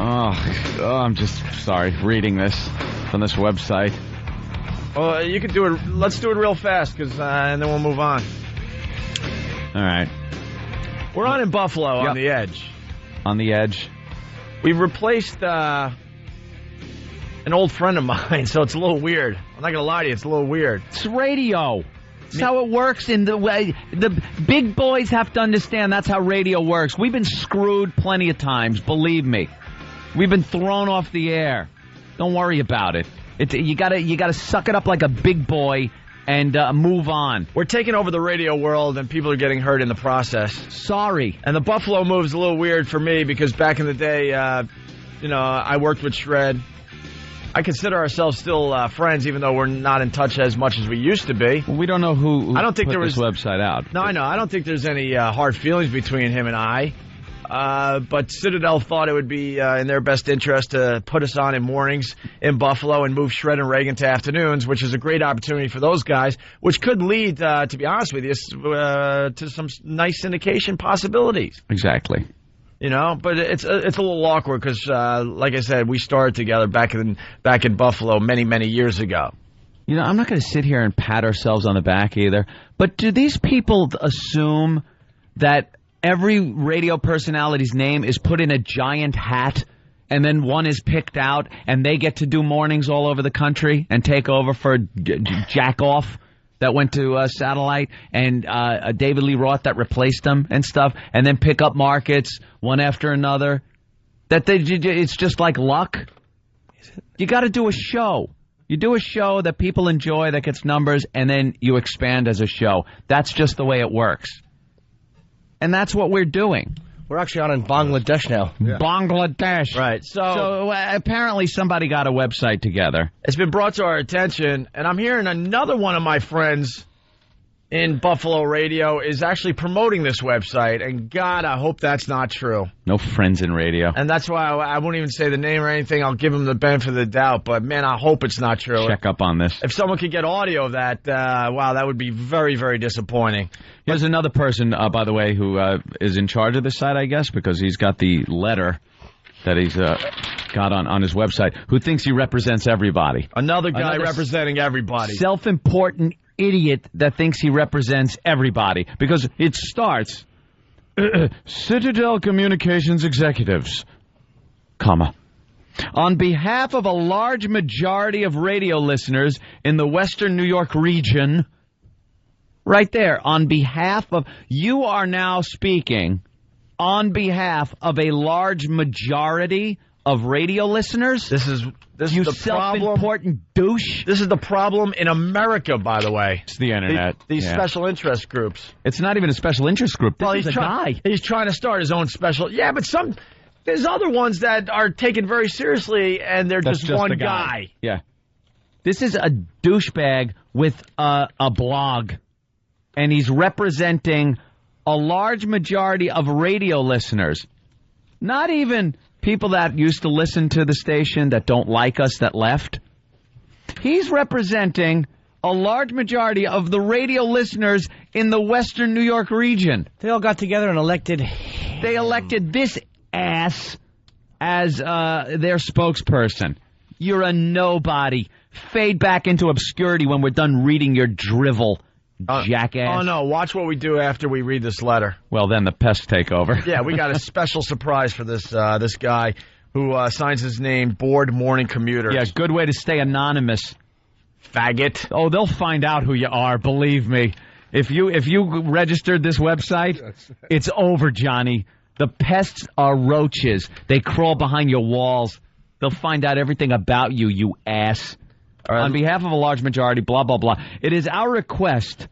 I'm just sorry reading this from this website. Well, you could do it. Let's do it real fast, and then we'll move on. All right. We're on in Buffalo on the edge. On the edge. We've replaced an old friend of mine, so it's a little weird. I'm not going to lie to you, it's a little weird. It's radio. That's how it works in the way. The big boys have to understand that's how radio works. We've been screwed plenty of times, believe me. We've been thrown off the air. Don't worry about it. You gotta suck it up like a big boy and move on. We're taking over the radio world, and people are getting hurt in the process. Sorry. And the Buffalo move's a little weird for me because back in the day, I worked with Shred. I consider ourselves still friends, even though we're not in touch as much as we used to be. Well, we don't know who I don't think put there was this website out. No, I know. I don't think there's any hard feelings between him and I. But Citadel thought it would be in their best interest to put us on in mornings in Buffalo and move Shred and Reagan to afternoons, which is a great opportunity for those guys, which could lead, to be honest with you, to some nice syndication possibilities. Exactly. But it's a little awkward because, like I said, we started together back in Buffalo many, many years ago. I'm not going to sit here and pat ourselves on the back either. But do these people assume that every radio personality's name is put in a giant hat and then one is picked out and they get to do mornings all over the country and take over for Jack Off that went to satellite and David Lee Roth that replaced them and stuff, and then pick up markets one after another? It's just like luck. You got to do a show. You do a show that people enjoy, that gets numbers, and then you expand as a show. That's just the way it works. And that's what we're doing. We're actually on in Bangladesh now. Yeah. Bangladesh. Right. So apparently somebody got a website together. It's been brought to our attention, and I'm hearing another one of my friends in Buffalo radio is actually promoting this website, and God, I hope that's not true. No friends in radio. And that's why I won't even say the name or anything. I'll give him the benefit of the doubt, but man, I hope it's not true. Check up on this. If someone could get audio of that, wow, that would be very, very disappointing. There's another person, by the way, who is in charge of this site, I guess, because he's got the letter that he's got on his website, who thinks he represents everybody. Another guy representing everybody. Self-important idiot that thinks he represents everybody, because it starts Citadel Communications executives, comma, on behalf of a large majority of radio listeners in the Western New York region. Right there, on behalf of, you are now speaking on behalf of a large majority of radio listeners. This is you the self-important douche. This is the problem in America, by the way. It's the internet. These special interest groups. It's not even a special interest group. This is a guy. He's trying to start his own special. Yeah, but there's other ones that are taken very seriously, and they're just one guy. Yeah. This is a douchebag with a blog, and he's representing a large majority of radio listeners. Not even people that used to listen to the station that don't like us, that left. He's representing a large majority of the radio listeners in the Western New York region. They all got together and elected. They elected this ass as their spokesperson. You're a nobody. Fade back into obscurity when we're done reading your drivel, jackass. Oh, no. Watch what we do after we read this letter. Well, then the pests take over. Yeah, we got a special surprise for this guy who signs his name, Board Morning Commuter. Yeah, good way to stay anonymous. Faggot. Oh, they'll find out who you are, believe me. If you registered this website, it's over, Johnny. The pests are roaches. They crawl behind your walls. They'll find out everything about you, you ass. On behalf of a large majority, blah, blah, blah. It is our request,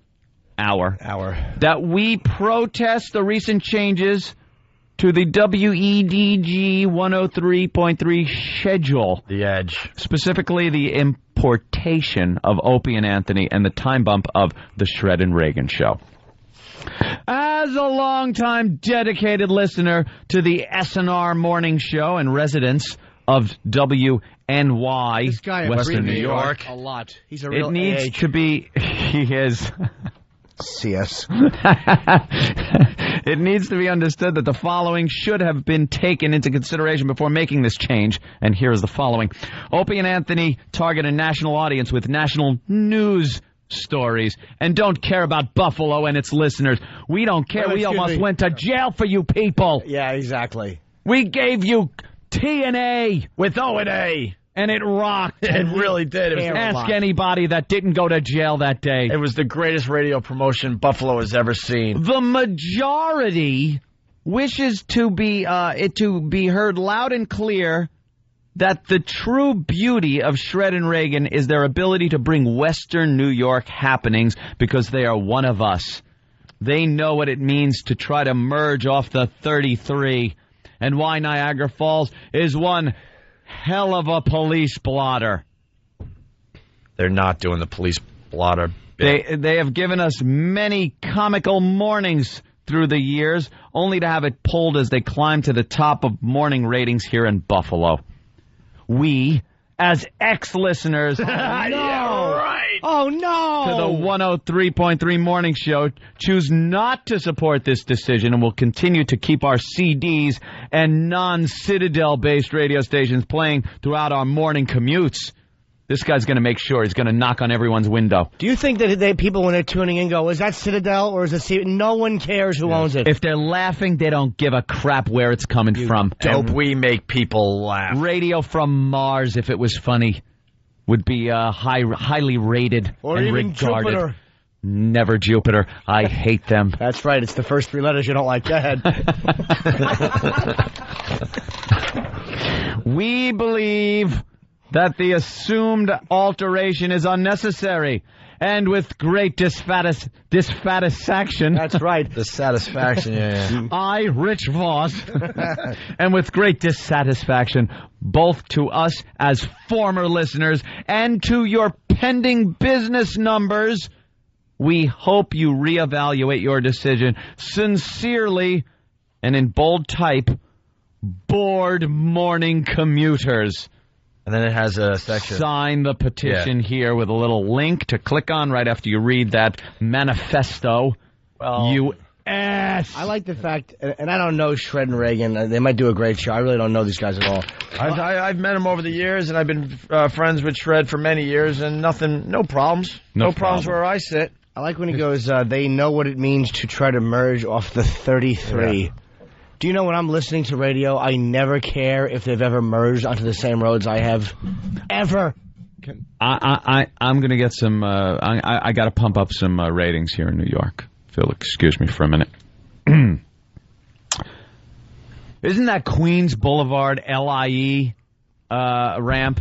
that we protest the recent changes to the WEDG 103.3 schedule. The Edge. Specifically, the importation of Opie and Anthony and the time bump of the Shred and Reagan show. As a longtime dedicated listener to the SNR morning show and residents of WNY, this guy Western New York, a lot. He's a real it needs AH. to be. He is. CS. It needs to be understood that the following should have been taken into consideration before making this change. And here is the following. Opie and Anthony target a national audience with national news stories and don't care about Buffalo and its listeners. We don't care. Well, we almost went to jail for you people. Yeah, exactly. We gave you T&A with O&A. and it rocked. It really did. It was Ask anybody that didn't go to jail that day. It was the greatest radio promotion Buffalo has ever seen. The majority wishes to be it to be heard loud and clear that the true beauty of Shred and Reagan is their ability to bring Western New York happenings because they are one of us. They know what it means to try to merge off the 33 and why Niagara Falls is one hell of a police blotter. They're not doing the police blotter bit. They have given us many comical mornings through the years, only to have it pulled as they climb to the top of morning ratings here in Buffalo. We, as ex-listeners, Yeah, right. Oh, no! to the 103.3 Morning Show, choose not to support this decision and will continue to keep our CDs and non-Citadel-based radio stations playing throughout our morning commutes. This guy's going to make sure he's going to knock on everyone's window. Do you think that people, when they're tuning in, go, is that Citadel or is it Citadel? No one cares who owns it. If they're laughing, they don't give a crap where it's coming from. Dope. We make people laugh. Radio from Mars, if it was funny, would be highly rated Or and even regarded. Jupiter. Never Jupiter. I hate them. That's right. It's the first three letters you don't like. Go ahead. We believe that the assumed alteration is unnecessary, and with great dissatisfaction. That's right. The satisfaction, yeah. I, Rich Voss, and with great dissatisfaction, both to us as former listeners and to your pending business numbers, we hope you reevaluate your decision. Sincerely, and in bold type, bored morning commuters. And then it has a section. Sign the petition here with a little link to click on right after you read that manifesto. Well, You ass. I like the fact, and I don't know Shred and Reagan. They might do a great show. I really don't know these guys at all. I've met him over the years, and I've been friends with Shred for many years, and no problems. No problems where I sit. I like when he goes, they know what it means to try to merge off the 33. Yeah. Do you know when I'm listening to radio, I never care if they've ever merged onto the same roads I have. Ever. I'm going to get some, I got to pump up some ratings here in New York. If you'll excuse me for a minute. Isn't that Queens Boulevard LIE ramp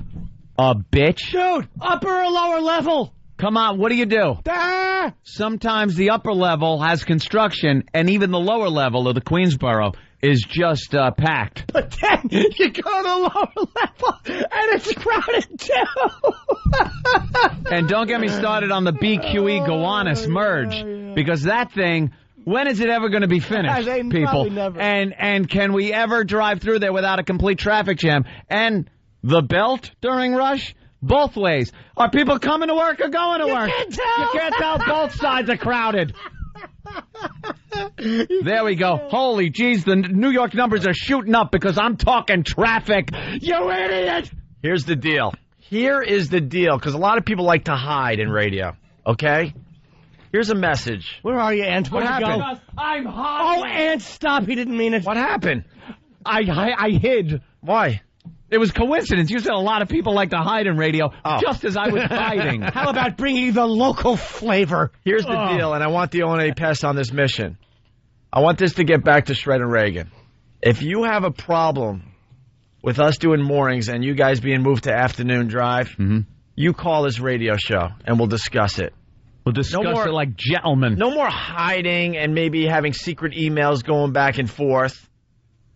a bitch? Dude, upper or lower level? Come on, what do you do? Ah! Sometimes the upper level has construction, and even the lower level of the Queensboro is just packed. But then you go to the lower level, and it's crowded too. And don't get me started on the BQE Gowanus merge, because that thing, when is it ever going to be finished, people? Probably never. And can we ever drive through there without a complete traffic jam? And the belt during rush? Both ways. Are people coming to work or going to work? Can't tell. You can't tell. Both sides are crowded. There we go. Holy jeez, the New York numbers are shooting up because I'm talking traffic. You idiot! Here's the deal. Here is the deal, because a lot of people like to hide in radio, okay? Here's a message. Where are you, Ant? Where'd you happened? go? I'm hiding. Oh, Ant, stop. He didn't mean it. What happened? I hid. Why? It was coincidence. You said a lot of people like to hide in radio, just as I was hiding. How about bringing the local flavor? Here's the deal, and I want the O&A Pest on this mission. I want this to get back to Shred and Reagan. If you have a problem with us doing mornings and you guys being moved to afternoon drive, you call this radio show, and we'll discuss it. We'll discuss it like gentlemen. No more hiding and maybe having secret emails going back and forth.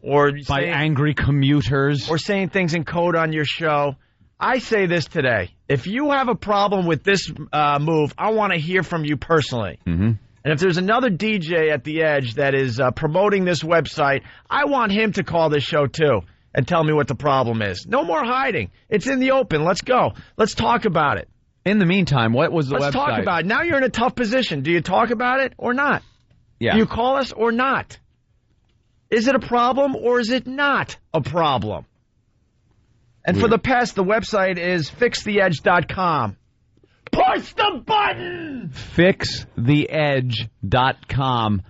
Or by angry commuters. Or saying things in code on your show. I say this today. If you have a problem with this move, I want to hear from you personally. And if there's another DJ at the Edge that is promoting this website, I want him to call this show too and tell me what the problem is. No more hiding. It's in the open. Let's go. Let's talk about it. In the meantime, what was the website? Let's talk about it. Now you're in a tough position. Do you talk about it or not? Yeah. Do you call us or not? Is it a problem or is it not a problem? And for the pest, the website is fixtheedge.com. Push the button! Fixtheedge.com.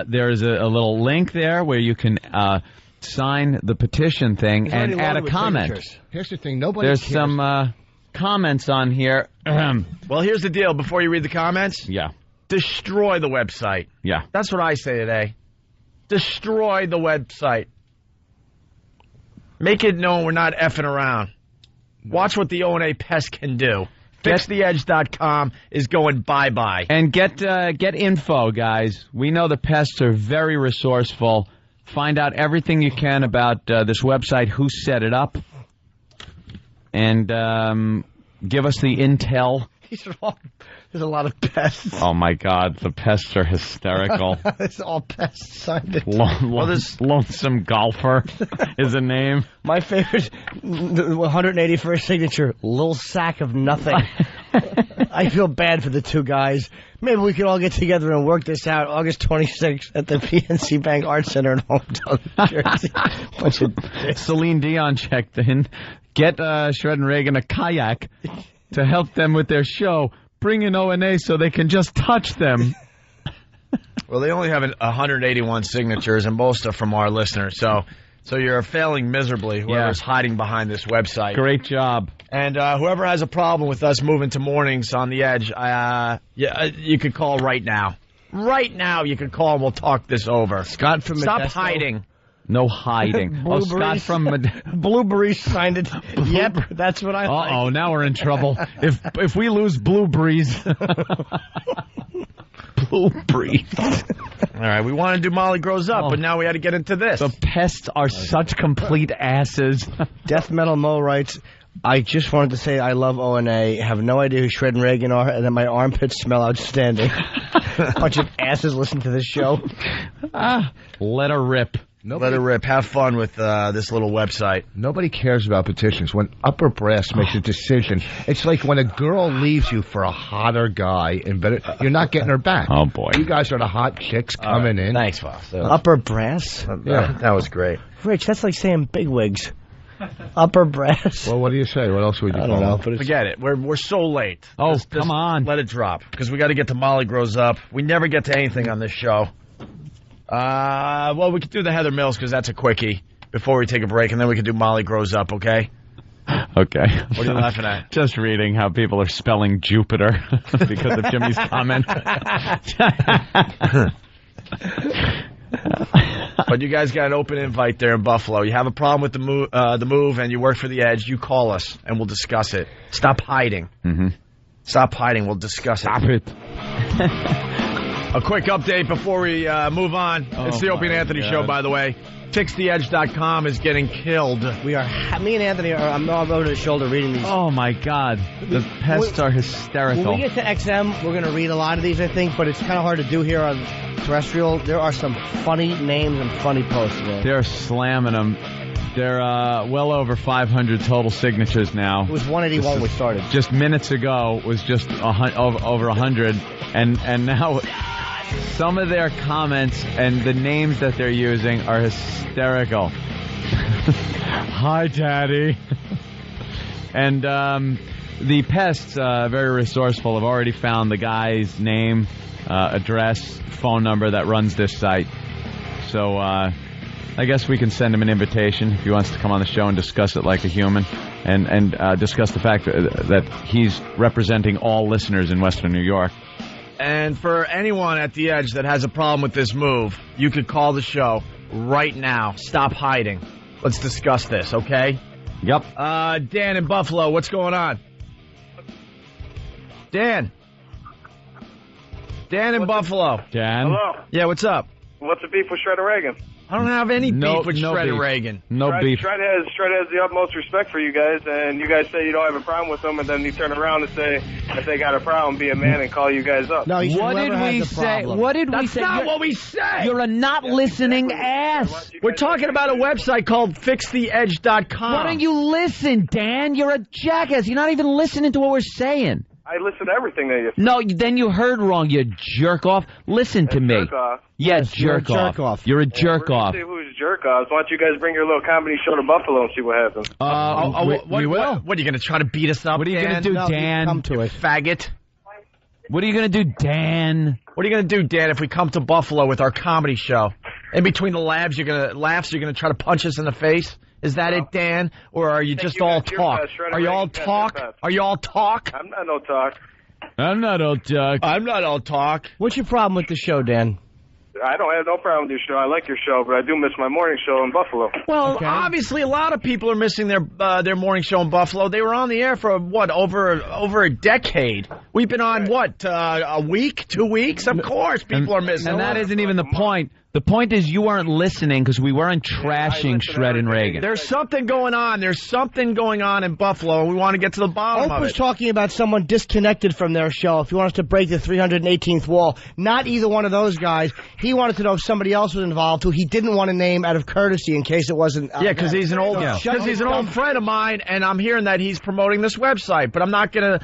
There's a little link there where you can sign the petition thing and add a comment. Signatures. Here's the thing. Nobody There's cares. some comments on here. Well, here's the deal. Before you read the comments, Yeah. destroy the website. Yeah. That's what I say today. Destroy the website. Make it known we're not effing around. Watch what the O&A pest can do. FixTheEdge.com is going bye-bye. And get info, guys. We know the pests are very resourceful. Find out everything you can about this website, who set it up, and give us the intel. There's a lot of pests. Oh, my God. The pests are hysterical. It's all pests signed it. Lonesome Golfer is a name. My favorite, the 181st signature, little sack of nothing. I feel bad for the two guys. Maybe we can all get together and work this out August 26th at the PNC Bank Arts Center in Hometown, New Jersey. Bunch of Celine Dion checked in. Get Shred and Reagan a kayak to help them with their show. Bring in O&A so they can just touch them. Well, they only have 181 signatures, and most are from our listeners. So you're failing miserably, whoever's hiding behind this website. Great job. And whoever has a problem with us moving to mornings on the Edge, you could call right now. Right now, you can call and we'll talk this over. Scott from Stop Modesto. hiding. No hiding. Scott from Blueberries signed it. Yep, that's what I like. Uh-oh, now we're in trouble. If we lose Blueberries. Blueberries. All right, we want to do Molly Grows Up, but now we had to get into this. The pests are such complete asses. Death Metal Mo writes, I just wanted to say I love O&A, have no idea who Shred and Reagan are, and that my armpits smell outstanding. Bunch of asses listen to this show. Let her rip. Let her rip. Have fun with this little website. Nobody cares about petitions. When upper brass makes a decision, it's like when a girl leaves you for a hotter guy, and you're not getting her back. Oh, boy. You guys are the hot chicks coming in. Thanks, boss. Upper brass? Yeah. That was great. Rich, that's like saying bigwigs. Upper brass. Well, what do you say? What else would you I call don't know. it? But it's, Forget it. We're so late. Oh, Just come on. Let it drop, because we got to get to Molly Grows Up. We never get to anything on this show. Well, we could do the Heather Mills, because that's a quickie, before we take a break, and then we can do Molly Grows Up, okay? Okay. What are you laughing at? Just reading how people are spelling Jupiter because of Jimmy's comment. But you guys got an open invite there in Buffalo. You have a problem with the move, and you work for the Edge, you call us, and we'll discuss it. Stop hiding. Mm-hmm. Stop hiding. We'll discuss it. Stop it. A quick update before we move on. It's the Opie Anthony Show, by the way. FixTheEdge.com is getting killed. we are, me and Anthony are, I'm over the shoulder reading these. Oh, my God. The pests are hysterical. When we get to XM, we're going to read a lot of these, I think, but it's kind of hard to do here on terrestrial. There are some funny names and funny posts, man. They're slamming them. They're well over 500 total signatures now. It was 181 when we started. Just minutes ago was just over 100, and now some of their comments and the names that they're using are hysterical. Hi, Daddy. And the pests, very resourceful, have already found the guy's name, address, phone number that runs this site. So I guess we can send him an invitation if he wants to come on the show and discuss it like a human, and discuss the fact that he's representing all listeners in Western New York. And for anyone at the Edge that has a problem with this move, you could call the show right now. Stop hiding. Let's discuss this, okay? Yep. Dan in Buffalo, what's going on? Dan in Buffalo. Dan? Hello. Yeah, what's up? What's the beef with Shredder Reagan? I don't have any No- beef with no Shredder beef. Reagan. No beef. Shred has the utmost respect for you guys, and you guys say you don't have a problem with them, and then you turn around and say if they got a problem, be a man and call you guys up. No, you should What whoever did has we the say? problem. What did we That's say? not what we said. You're a not listening ass. We're talking about a website called FixTheEdge.com. Why don't you listen, Dan? You're a jackass. You're not even listening to what we're saying. I listen to everything that you say. No, then you heard wrong, you jerk off. Listen to me. Jerk off. Yeah, Yes, you're a jerk off. jerk off. You're a jerk We're off. gonna see who's jerk offs. Why don't you guys bring your little comedy show to Buffalo and see what happens? We will. What are you going to try to beat us up? What are you going to do, No, Dan? come to it. faggot? What are you going to do, Dan? What are you going to do, Dan, if we come to Buffalo with our comedy show? In between the laughs, you're going to try to punch us in the face? Is that it, Dan? Or are you just you all got your talk? best. Shredder Are you all Reagan's got talk? their best. Are you all talk? I'm not no talk. I'm not old Duck. I'm not all talk. What's your problem with the show, Dan? I don't have no problem with your show. I like your show, but I do miss my morning show in Buffalo. Well, Okay. obviously, a lot of people are missing their morning show in Buffalo. They were on the air for what over a decade. We've been on what a week, 2 weeks. Of course, people are missing. And that isn't even the point. The point is you weren't listening because we weren't trashing listen to Shred and everything. Reagan. There's something going on. There's something going on in Buffalo, and we want to get to the bottom Oak of was it. talking about someone disconnected from their show. If you want us to break the 318th wall, not either one of those guys. He wanted to know if somebody else was involved who he didn't want to name out of courtesy in case it wasn't. Yeah, because he's an old friend of mine, and I'm hearing that he's promoting this website. But I'm not gonna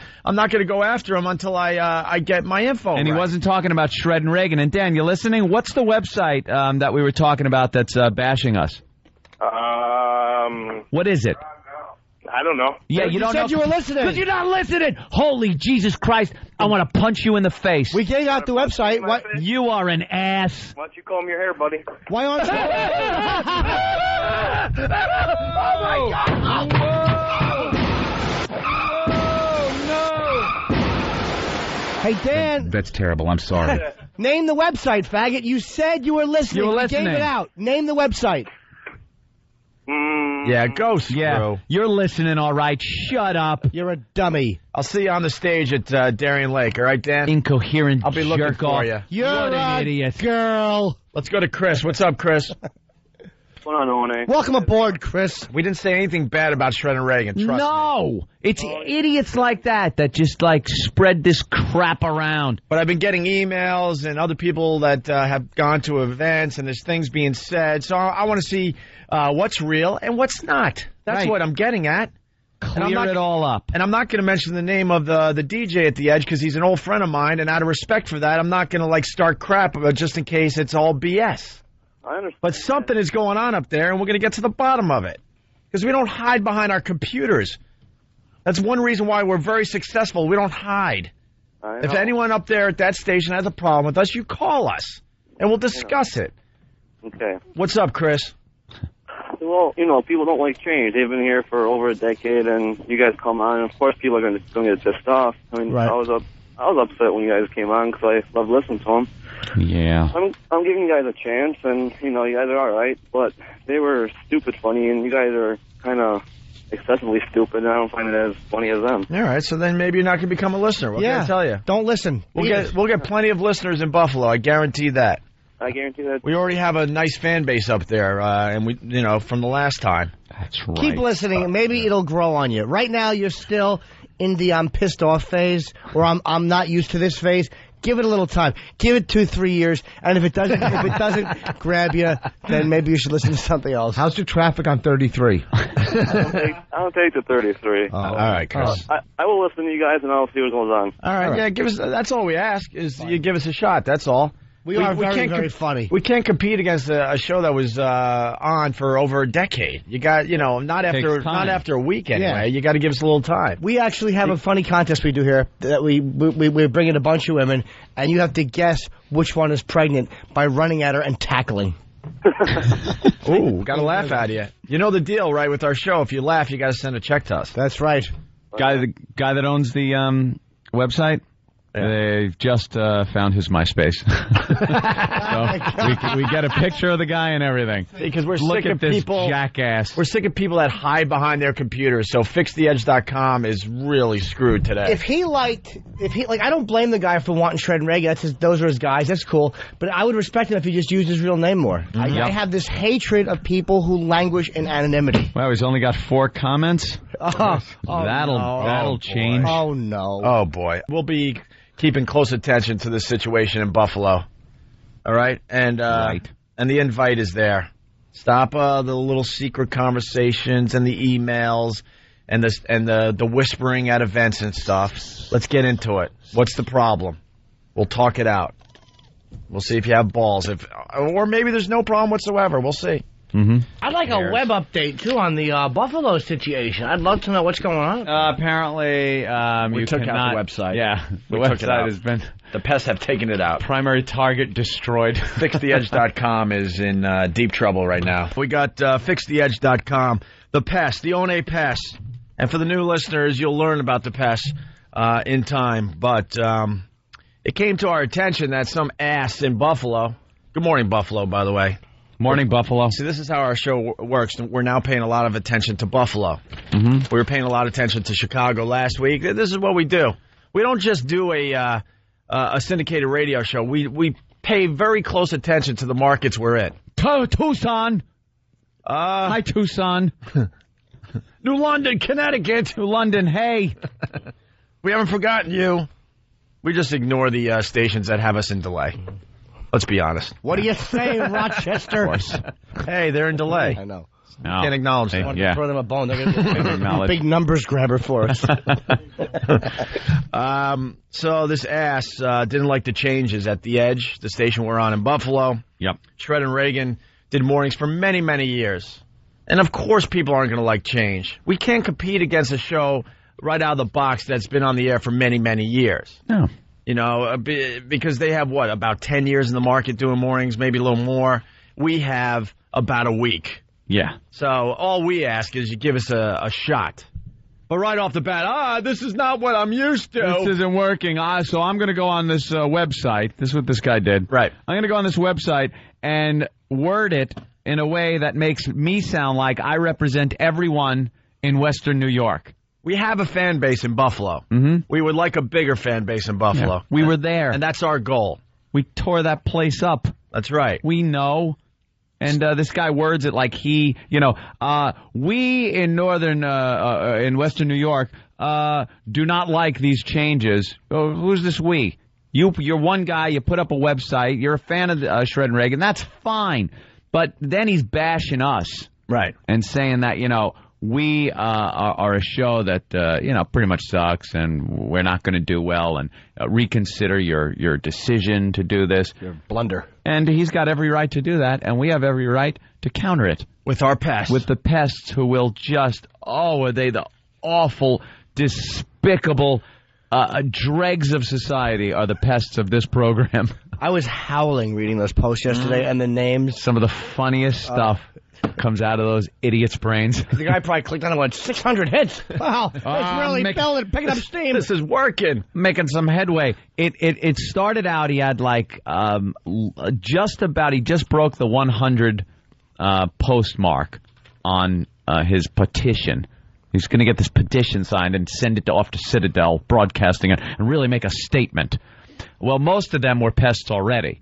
go after him until I get my info. And he right. wasn't talking about Shred and Reagan. And Dan, you listening? What's the website that we were talking about that's bashing us? What is it? I don't know. Yeah, You you don't said know. you were listening. Because you're not listening. Holy Jesus Christ. I want to punch you in the face. We gave out the website. What? You are an ass. Why don't you comb your hair, buddy? Why aren't you? Oh my God! Hey, Dan, That's terrible. I'm sorry. name the website, faggot. You said you were listening. You were We listening. gave it out. Name the website. Yeah, ghost, Yeah, bro. you're listening, all right. Shut up. You're a dummy. I'll see you on the stage at Darien Lake. All right, Dan. Incoherent I'll be looking jerk for off. you. You're What an a idiot. girl. Let's go to Chris. What's up, Chris? What's going on, Owen? Welcome aboard, Chris. We didn't say anything bad about Shred and Reagan. Trust me. No, it's idiots like that just like spread this crap around. But I've been getting emails and other people that have gone to events, and there's things being said. So I want to see what's real and what's not. That's Right. what I'm getting at. Clear it all up. And I'm not going to mention the name of the DJ at the Edge because he's an old friend of mine, and out of respect for that, I'm not going to start crap just in case it's all BS. I understand. But something is going on up there, and we're going to get to the bottom of it. Because we don't hide behind our computers. That's one reason why we're very successful. We don't hide. I know. If anyone up there at that station has a problem with us, you call us, and we'll discuss it. Okay. What's up, Chris? Well, people don't like change. They've been here for over a decade, and you guys come on, and of course people are going to get pissed off. I mean, Right. I was upset when you guys came on because I love listening to them. Yeah. I'm giving you guys a chance, and you guys are all right, but they were stupid funny, and you guys are kind of excessively stupid, and I don't find it as funny as them. All right, so then maybe you're not going to become a listener. What can I tell you? Don't listen. We'll get plenty of listeners in Buffalo. I guarantee that. I guarantee that. We already have a nice fan base up there, and we, from the last time. That's right. Keep listening, and maybe it'll grow on you. Right now, you're still in the I'm pissed off phase, or I'm not used to this phase. Give it a little time. Give it 2-3 years, and if it doesn't grab you, then maybe you should listen to something else. How's the traffic on 33? I don't take the 33. All right, Chris. I will listen to you guys, and I'll see what goes on. All right, yeah, give us. That's all we ask is you give us a shot. That's all. We are very, can't very funny. We can't compete against a show that was on for over a decade. You got, not after a week anyway. Yeah. You got to give us a little time. We actually have a funny contest we do here that we bring in a bunch of women, and you have to guess which one is pregnant by running at her and tackling. Ooh, got to laugh at you. You know the deal, right? With our show, if you laugh, you got to send a check to us. That's right. The guy that owns the website. They've just found his MySpace. So we get a picture of the guy and everything. Because we're Look sick at of this people. jackass. We're sick of people that hide behind their computers. So fixtheedge.com is really screwed today. If he I don't blame the guy for wanting Shred and Reagan. Those are his guys. That's cool. But I would respect him if he just used his real name more. I have this hatred of people who languish in anonymity. Well, he's only got 4 comments. That'll That'll change. Oh no. Oh, boy. We'll be keeping close attention to the situation in Buffalo. All right? And Right. and the invite is there. Stop the little secret conversations and the emails. and the whispering at events and stuff. Let's get into it. What's the problem? We'll talk it out. We'll see if you have balls, or maybe there's no problem whatsoever. We'll see. Mm-hmm. I'd like a web update, too, on the Buffalo situation. I'd love to know what's going on. Apparently, we took out the website. Yeah, the we took it out. website has been... The pests have taken it out. Primary target destroyed. FixTheEdge.com is in deep trouble right now. We got FixTheEdge.com, the pest, the One pest. And for the new listeners, you'll learn about the pest in time. But it came to our attention that some ass in Buffalo... Good morning, Buffalo, by the way. Morning, Buffalo. See, this is how our show works. We're now paying a lot of attention to Buffalo. Mm-hmm. We were paying a lot of attention to Chicago last week. This is what we do. We don't just do a syndicated radio show. We pay very close attention to the markets we're in. Tucson. Hi, Tucson. New London, Connecticut. New London, hey. We haven't forgotten you. We just ignore the stations that have us in delay. Let's be honest. What do you say, Rochester? Hey, they're in delay. I know. No. Can't acknowledge Hey, them. yeah. Throw them a bone. They're going to be big numbers grabber for us. So this ass didn't like the changes at The Edge, the station we're on in Buffalo. Yep. Shred and Reagan did mornings for many, many years. And, of course, people aren't going to like change. We can't compete against a show right out of the box that's been on the air for many, many years. No. You know, because they have, about 10 years in the market doing mornings, maybe a little more. We have about a week. Yeah. So all we ask is you give us a shot. But right off the bat, this is not what I'm used to. This isn't working. So I'm going to go on this website. This is what this guy did. Right. I'm going to go on this website and word it in a way that makes me sound like I represent everyone in Western New York. We have a fan base in Buffalo. Mm-hmm. We would like a bigger fan base in Buffalo. Yeah. We were there. And that's our goal. We tore that place up. That's right. We know. And this guy words it like we in in Western New York, do not like these changes. Oh, who's this we? You're one guy, you put up a website, you're a fan of Shred and Reagan, that's fine. But then he's bashing us. Right. And saying that, we are a show that, pretty much sucks and we're not going to do well and reconsider your decision to do this. Your blunder. And he's got every right to do that, and we have every right to counter it. With our pests. With the pests who will just, are they the awful, despicable dregs of society are the pests of this program. I was howling reading those posts yesterday and the names. Some of the funniest stuff comes out of those idiots' brains. The guy probably clicked on it and went, 600 hits. Wow, it's really building, picking up steam. This is working. Making some headway. It started out, he had he just broke the 100 post mark on his petition. He's going to get this petition signed and send it off to Citadel Broadcasting and really make a statement. Well, most of them were pests already.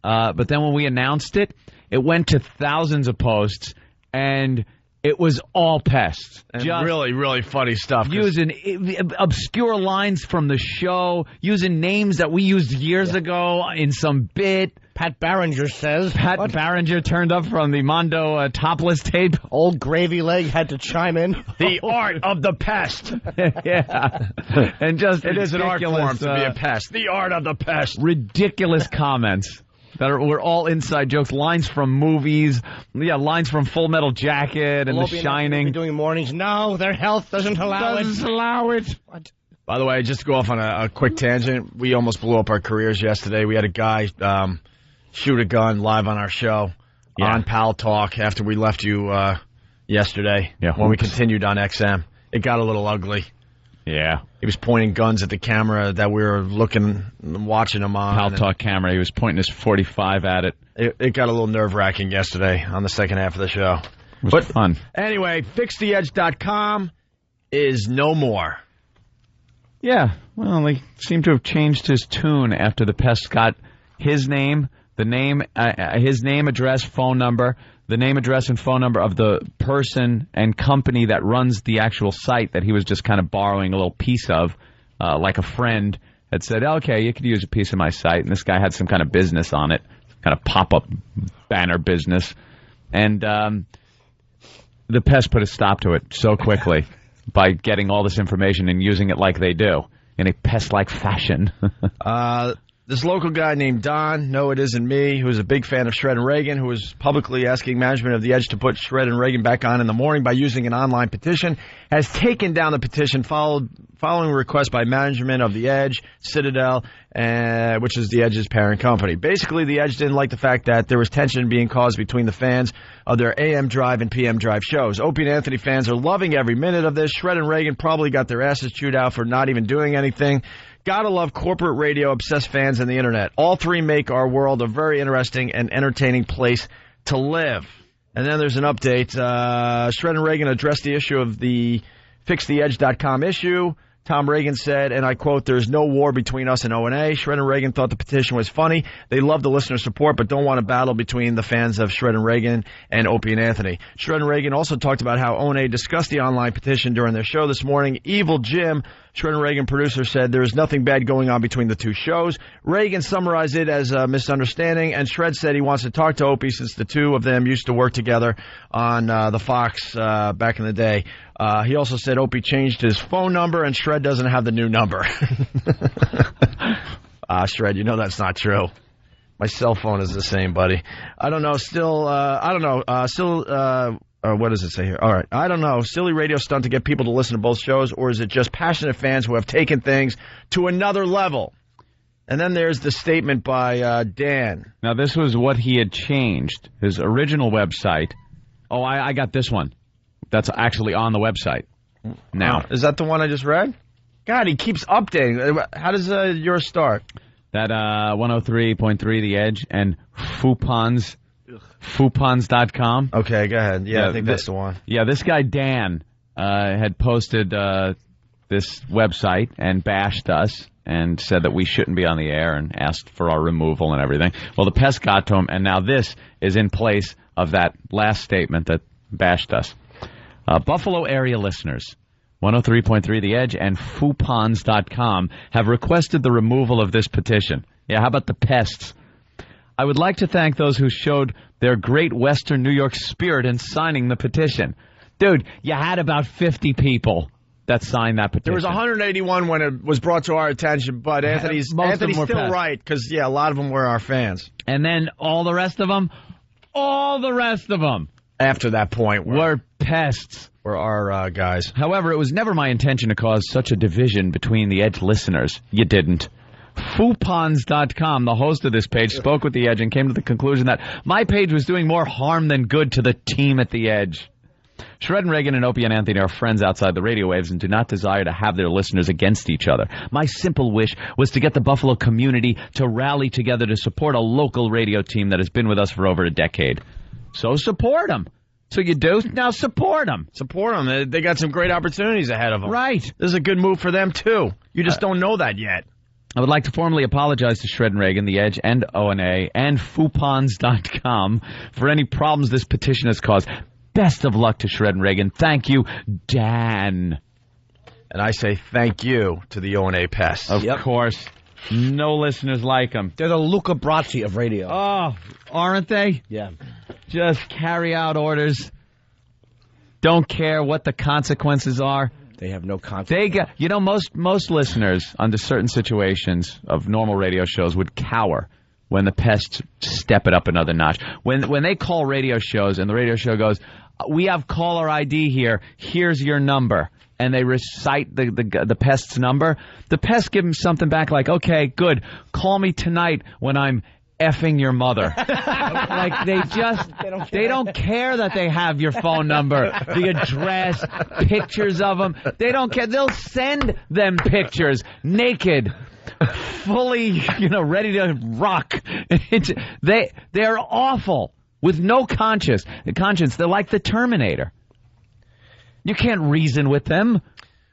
But then when we announced it, it went to thousands of posts, and it was all pests. And just really, really funny stuff. Using obscure lines from the show, using names that we used years ago in some bit. Pat Barringer says. Barringer turned up from the Mondo topless tape. Old Gravy Leg had to chime in. The art of the pest. Yeah. And just it is an art form to be a pest. The art of the pest. Ridiculous comments. Were all inside jokes, lines from movies, lines from Full Metal Jacket and The Shining. Doing mornings. No, their health doesn't allow it. What? By the way, just to go off on a quick tangent, we almost blew up our careers yesterday. We had a guy shoot a gun live on our show on Pal Talk after we left you yesterday when we continued on XM. It got a little ugly. Yeah. He was pointing guns at the camera that we were watching him on. Pal Talk camera. He was pointing his .45 at it. It got a little nerve-wracking yesterday on the second half of the show. It was fun. Anyway, FixTheEdge.com is no more. Yeah. Well, they seem to have changed his tune after the pest got his name, his name, address, phone number, the name, address, and phone number of the person and company that runs the actual site that he was just kind of borrowing a little piece of, like a friend had said, okay, you could use a piece of my site, and this guy had some kind of business on it, kind of pop-up banner business, and the pest put a stop to it so quickly. by getting all this information and using it like they do in a pest-like fashion. This local guy named Don, no, it isn't me, who is a big fan of Shred and Reagan, who is publicly asking management of The Edge to put Shred and Reagan back on in the morning by using an online petition, has taken down the petition following a request by management of The Edge, Citadel, which is The Edge's parent company. Basically, The Edge didn't like the fact that there was tension being caused between the fans of their AM Drive and PM Drive shows. Opie and Anthony fans are loving every minute of this. Shred and Reagan probably got their asses chewed out for not even doing anything. Gotta love corporate radio, obsessed fans, and the internet. All three make our world a very interesting and entertaining place to live. And then there's an update. Shred and Reagan addressed the issue of the FixTheEdge.com issue. Tom Reagan said, and I quote, "There's no war between us and O&A. Shred and Reagan thought the petition was funny. They love the listener support, but don't want a battle between the fans of Shred and Reagan and Opie and Anthony." Shred and Reagan also talked about how O&A discussed the online petition during their show this morning. Evil Jim, Shred and Reagan producer, said there is nothing bad going on between the two shows. Reagan summarized it as a misunderstanding, and Shred said he wants to talk to Opie since the two of them used to work together on the Fox back in the day. He also said Opie changed his phone number, and Shred doesn't have the new number. Shred, you know that's not true. My cell phone is the same, buddy. I don't know. What does it say here? All right. I don't know. Silly radio stunt to get people to listen to both shows, or is it just passionate fans who have taken things to another level? And then there's the statement by Dan. Now, this was what he had changed. His original website. Oh, I got this one. That's actually on the website now. Is that the one I just read? God, he keeps updating. How does yours start? That 103.3 The Edge and Foupons.com. Okay, go ahead. Yeah, I think that's the one. Yeah, this guy Dan had posted this website and bashed us and said that we shouldn't be on the air and asked for our removal and everything. Well, the pest got to him, and now this is in place of that last statement that bashed us. Buffalo area listeners, 103.3 The Edge and Foupons.com have requested the removal of this petition. Yeah, how about the pests? I would like to thank those who showed their great Western New York spirit in signing the petition. Dude, you had about 50 people that signed that petition. There was 181 when it was brought to our attention, but Anthony's still right, because, yeah, a lot of them were our fans. And then all the rest of them, after that point, were pests. Were our guys. However, it was never my intention to cause such a division between the Edge listeners. You didn't. Foupons.com, the host of this page, spoke with the Edge and came to the conclusion that my page was doing more harm than good to the team at the Edge. Shred and Reagan and Opie and Anthony are friends outside the radio waves and do not desire to have their listeners against each other. My simple wish was to get the Buffalo community to rally together to support a local radio team that has been with us for over a decade. So support them. So you do? Now support them. Support them. They got some great opportunities ahead of them. Right. This is a good move for them, too. You just don't know that yet. I would like to formally apologize to Shred and Reagan, The Edge, and O&A, and Foupons.com for any problems this petition has caused. Best of luck to Shred and Reagan. Thank you, Dan. And I say thank you to the O&A pests. Of course. No listeners like them. They're the Luca Brasi of radio. Oh, aren't they? Yeah. Just carry out orders. Don't care what the consequences are. They have no consequences. Most listeners under certain situations of normal radio shows would cower when the pests step it up another notch. When they call radio shows and the radio show goes, "We have caller ID here. Here's your number," and they recite the pest's number, the pests give them something back like, "Okay, good. Call me tonight when I'm effing your mother." Like they don't care that they have your phone number, the address, pictures of them. They don't care. They'll send them pictures naked, fully, ready to rock. They're awful with no conscience. They're like the Terminator. You can't reason with them.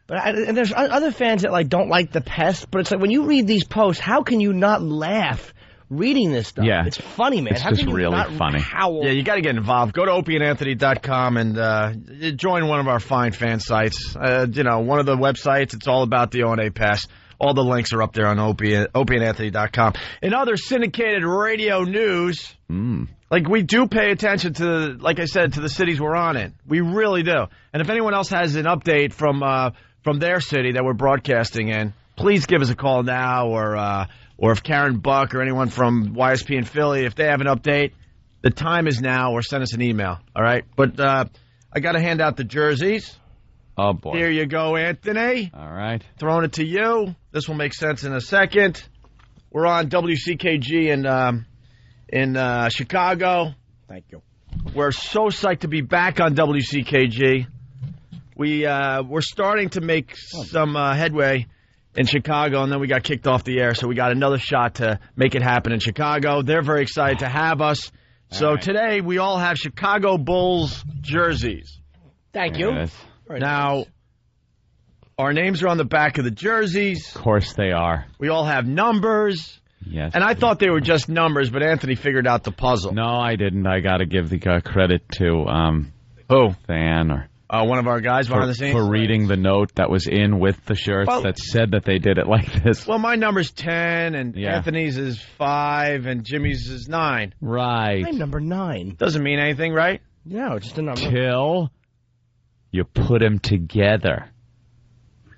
And there's other fans that don't like the pest, but it's like when you read these posts, how can you not laugh reading this stuff? Yeah. It's funny, man. It's how just can you really not funny. Howl? Yeah, you got to get involved. Go to opieandanthony.com and join one of our fine fan sites. One of the websites, it's all about the O&A Pass. All the links are up there on opieandanthony.com. In other syndicated radio news, Like, we do pay attention to, like I said, to the cities we're on in. We really do. And if anyone else has an update from their city that we're broadcasting in, please give us a call now, or if Karen Buck or anyone from YSP in Philly, if they have an update, the time is now, or send us an email, all right? But I got to hand out the jerseys. Oh, boy. Here you go, Anthony. All right. Throwing it to you. This will make sense in a second. We're on WCKG in Chicago. Thank you. We're so psyched to be back on WCKG. We're starting to make some headway in Chicago, and then we got kicked off the air, so we got another shot to make it happen in Chicago. They're very excited to have us. So today we all have Chicago Bulls jerseys. Thank you. Yes. Now, our names are on the back of the jerseys. Of course they are. We all have numbers. Yes. And I thought they were just numbers, but Anthony figured out the puzzle. No, I didn't. I got to give the credit to Who? Than or One of our guys behind the scenes? for reading the note that was in with the shirts that said that they did it like this. Well, my number's 10, and Anthony's is 5, and Jimmy's is 9. Right. I'm number 9. Doesn't mean anything, right? No, it's just a number. Till you put them together.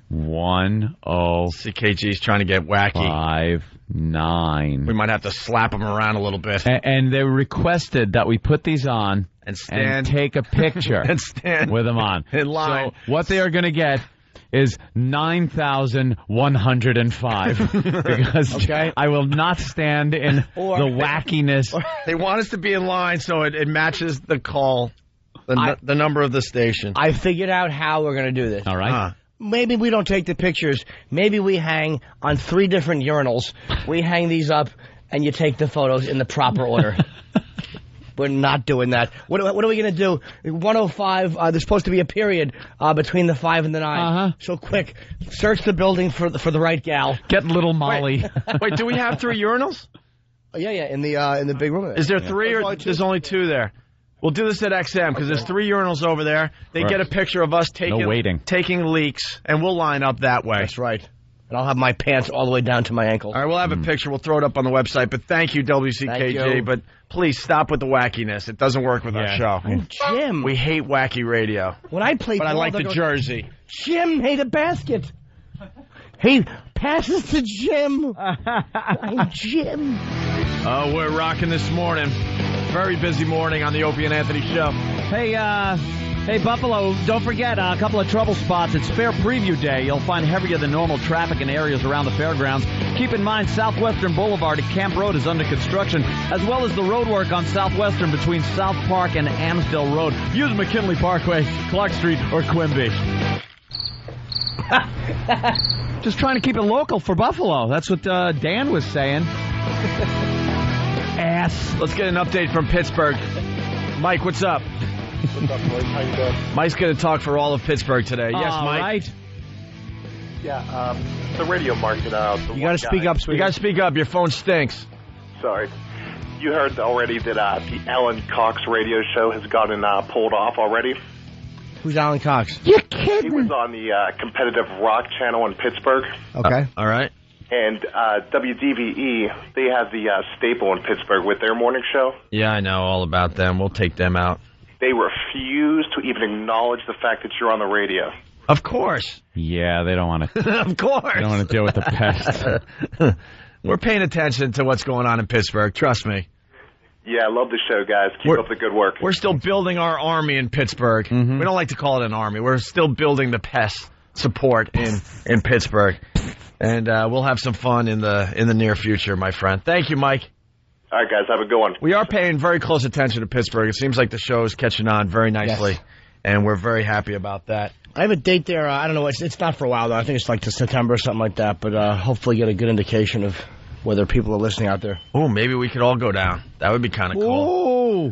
10 CKG's trying to get wacky. 5 9. We might have to slap them around a little bit. And they requested that we put these on And stand. and take a picture And stand with them on. in line. So what they are going to get is 9,105 because I will not stand in the wackiness. They want us to be in line so it matches the call, the number of the station. I figured out how we're going to do this. All right. Maybe we don't take the pictures. Maybe we hang on 3 different urinals. We hang these up, and you take the photos in the proper order. We're not doing that. What are we going to do? 105, there's supposed to be a period between the 5 and the 9. Uh-huh. So quick, search the building for the right gal. Get little Molly. Wait, do we have 3 urinals? Oh, yeah, in the big room. Is there 3 or there's only 2 there? We'll do this at XM because there's 3 urinals over there. They get a picture of us taking leaks, and we'll line up that way. That's right. And I'll have my pants all the way down to my ankle. All right, we'll have a picture. We'll throw it up on the website. But thank you, WCKG. Thank you. But please stop with the wackiness. It doesn't work with our show. Oh, Jim. We hate wacky radio. When I played But I ball, like they the go, jersey. Jim made a basket. He passes to Jim. Jim. Oh, we're rocking this morning. Very busy morning on the Opie and Anthony show. Hey, Buffalo, don't forget a couple of trouble spots. It's Fair Preview Day. You'll find heavier than normal traffic in areas around the fairgrounds. Keep in mind, Southwestern Boulevard at Camp Road is under construction, as well as the road work on Southwestern between South Park and Amsdale Road. Use McKinley Parkway, Clark Street, or Quimby. Just trying to keep it local for Buffalo. That's what Dan was saying. Ass. Let's get an update from Pittsburgh. Mike, what's up? What's up, Mike? How you doing? Mike's going to talk for all of Pittsburgh today. Yes, All Mike. right. Yeah, the radio market. You got to speak up, You sweetie. got to speak up. Your phone stinks. Sorry. You heard already that the Alan Cox radio show has gotten pulled off already? Who's Alan Cox? He was on the competitive rock channel in Pittsburgh. Okay. All right. And WDVE, they have the staple in Pittsburgh with their morning show. Yeah, I know all about them. We'll take them out. They refuse to even acknowledge the fact that you're on the radio. Of course. Yeah, they don't want to. Of course. They don't want to deal with the pest. We're paying attention to what's going on in Pittsburgh. Trust me. Yeah, I love the show, guys. Keep up the good work. We're still building our army in Pittsburgh. Mm-hmm. We don't like to call it an army. We're still building the pest support in Pittsburgh. And we'll have some fun in the near future, my friend. Thank you, Mike. All right, guys, have a good one. We are paying very close attention to Pittsburgh. It seems like the show is catching on very nicely, and we're very happy about that. I have a date there. I don't know. It's not for a while, though. I think it's like to September or something like that. But hopefully get a good indication of whether people are listening out there. Oh, maybe we could all go down. That would be kind of cool.